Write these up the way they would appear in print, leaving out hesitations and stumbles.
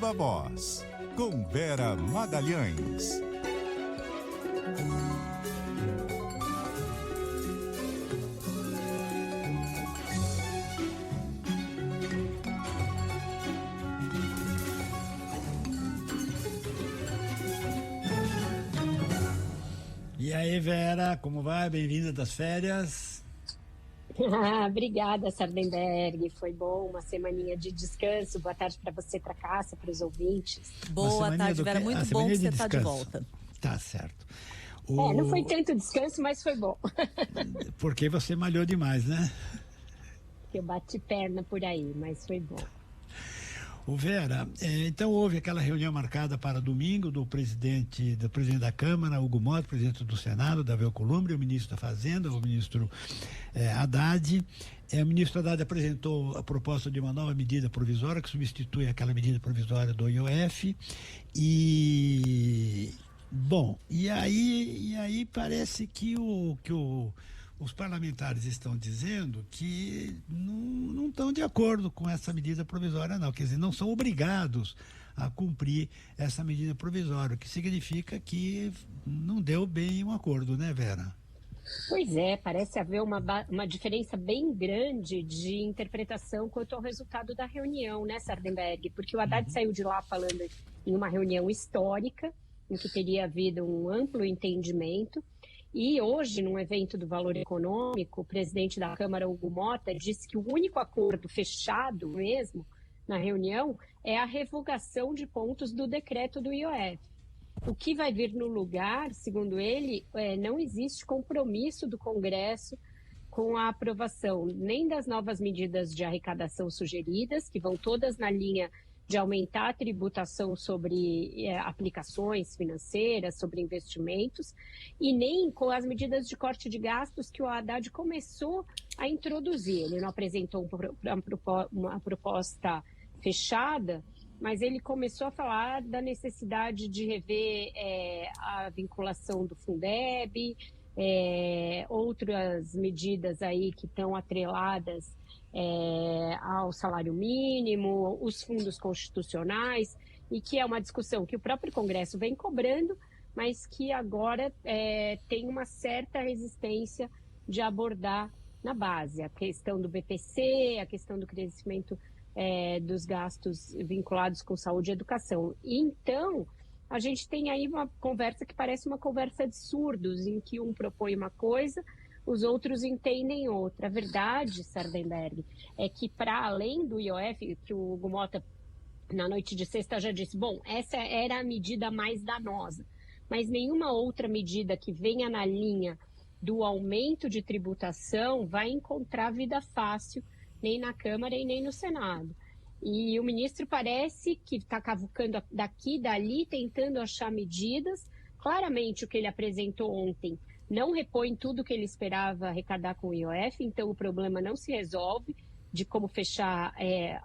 Viva Voz, com Vera Magalhães. E aí, Vera, como vai? Bem-vinda das férias. Obrigada, Sardenberg. Foi bom, uma semaninha de descanso. Boa tarde para você, para Cássia, para os ouvintes. Boa tarde, Vera. Muito bom que você está de volta. Tá certo. Não foi tanto descanso, mas foi bom. Porque você malhou demais, né? Eu bati perna por aí, mas foi bom. Vera, então houve aquela reunião marcada para domingo do presidente da Câmara, Hugo Mota, presidente do Senado, Davi Alcolumbre, o ministro da Fazenda, o ministro Haddad. O ministro Haddad apresentou a proposta de uma nova medida provisória que substitui aquela medida provisória do IOF. E aí parece que os parlamentares estão dizendo que não estão de acordo com essa medida provisória, não. Quer dizer, não são obrigados a cumprir essa medida provisória, o que significa que não deu bem um acordo, né, Vera? Pois é, parece haver uma diferença bem grande de interpretação quanto ao resultado da reunião, né, Sardenberg? Porque o Haddad saiu de lá falando em uma reunião histórica, em que teria havido um amplo entendimento. E hoje, num evento do Valor Econômico, o presidente da Câmara, Hugo Mota, disse que o único acordo fechado mesmo na reunião é a revogação de pontos do decreto do IOF. O que vai vir no lugar, segundo ele, não existe compromisso do Congresso com a aprovação nem das novas medidas de arrecadação sugeridas, que vão todas na linha de aumentar a tributação sobre aplicações financeiras, sobre investimentos, e nem com as medidas de corte de gastos que o Haddad começou a introduzir. Ele não apresentou uma proposta fechada, mas ele começou a falar da necessidade de rever a vinculação do Fundeb, outras medidas aí que estão atreladas ao salário mínimo, os fundos constitucionais, e que é uma discussão que o próprio Congresso vem cobrando, mas que agora tem uma certa resistência de abordar na base. A questão do BPC, a questão do crescimento dos gastos vinculados com saúde e educação. E então, a gente tem aí uma conversa que parece uma conversa de surdos, em que um propõe uma coisa, os outros entendem outra. A verdade, Sardenberg, é que para além do IOF, que o Hugo Mota, na noite de sexta, já disse, bom, essa era a medida mais danosa, mas nenhuma outra medida que venha na linha do aumento de tributação vai encontrar vida fácil, nem na Câmara e nem no Senado. E o ministro parece que está cavucando daqui e dali, tentando achar medidas. Claramente, o que ele apresentou ontem não repõe tudo que ele esperava arrecadar com o IOF, então o problema não se resolve de como fechar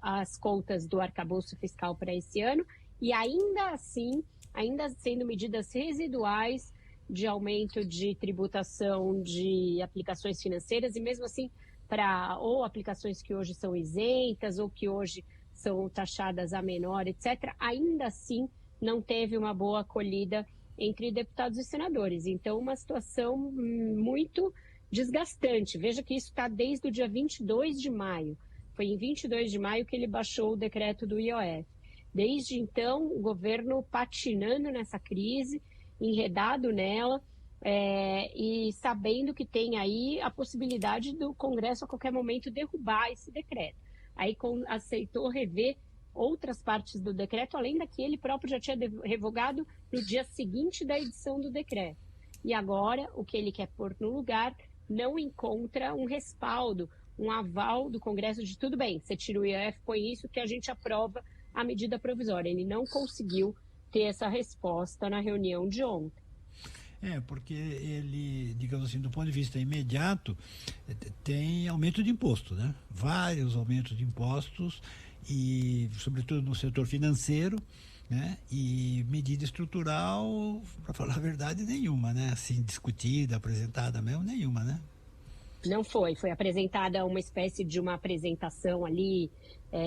as contas do arcabouço fiscal para esse ano, e ainda assim, ainda sendo medidas residuais de aumento de tributação de aplicações financeiras, e mesmo assim para ou aplicações que hoje são isentas ou que hoje são taxadas a menor, etc., ainda assim não teve uma boa acolhida entre deputados e senadores. Então, uma situação muito desgastante. Veja que isso está desde o dia 22 de maio. Foi em 22 de maio que ele baixou o decreto do IOF. Desde então, o governo patinando nessa crise, enredado nela, e sabendo que tem aí a possibilidade do Congresso a qualquer momento derrubar esse decreto. Aí aceitou rever outras partes do decreto, além da que ele próprio já tinha revogado no dia seguinte da edição do decreto. E agora, o que ele quer pôr no lugar não encontra um respaldo, um aval do Congresso de tudo bem, você tira o IOF, põe isso que a gente aprova a medida provisória. Ele não conseguiu ter essa resposta na reunião de ontem. Porque ele, digamos assim, do ponto de vista imediato, tem aumento de imposto, né? Vários aumentos de impostos, e sobretudo no setor financeiro, né? E medida estrutural, para falar a verdade, nenhuma, né? Assim, discutida, apresentada mesmo, nenhuma, né? Não foi. Foi apresentada uma espécie de uma apresentação ali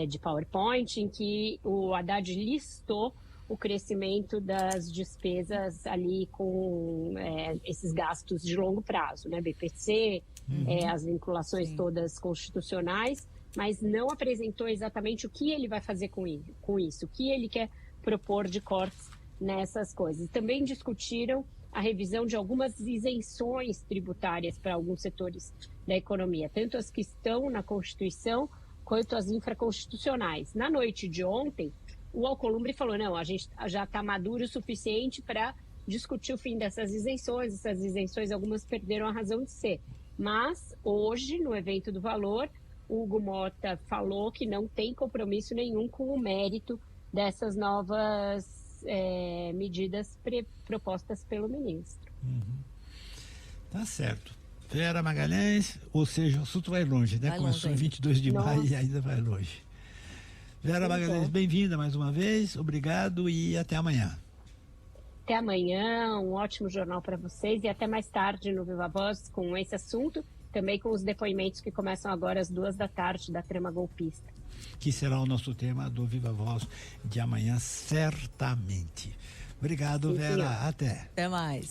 de PowerPoint, em que o Haddad listou o crescimento das despesas ali com esses gastos de longo prazo, né? BPC, as vinculações todas constitucionais, mas não apresentou exatamente o que ele vai fazer com isso, o que ele quer propor de cortes nessas coisas. Também discutiram a revisão de algumas isenções tributárias para alguns setores da economia, tanto as que estão na Constituição quanto as infraconstitucionais. Na noite de ontem, o Alcolumbre falou, não, a gente já está maduro o suficiente para discutir o fim dessas isenções. Essas isenções, algumas perderam a razão de ser. Mas, hoje, no evento do Valor, o Hugo Mota falou que não tem compromisso nenhum com o mérito dessas novas medidas propostas pelo ministro. Tá certo. Vera Magalhães, ou seja, o assunto vai longe, né? Começou em 22 de maio e ainda vai longe. Vera Magalhães, bem-vinda mais uma vez, obrigado e até amanhã. Até amanhã, um ótimo jornal para vocês e até mais tarde no Viva Voz com esse assunto, também com os depoimentos que começam agora às 14h da trama golpista. Que será o nosso tema do Viva Voz de amanhã, certamente. Obrigado, Vera. Até. Até mais.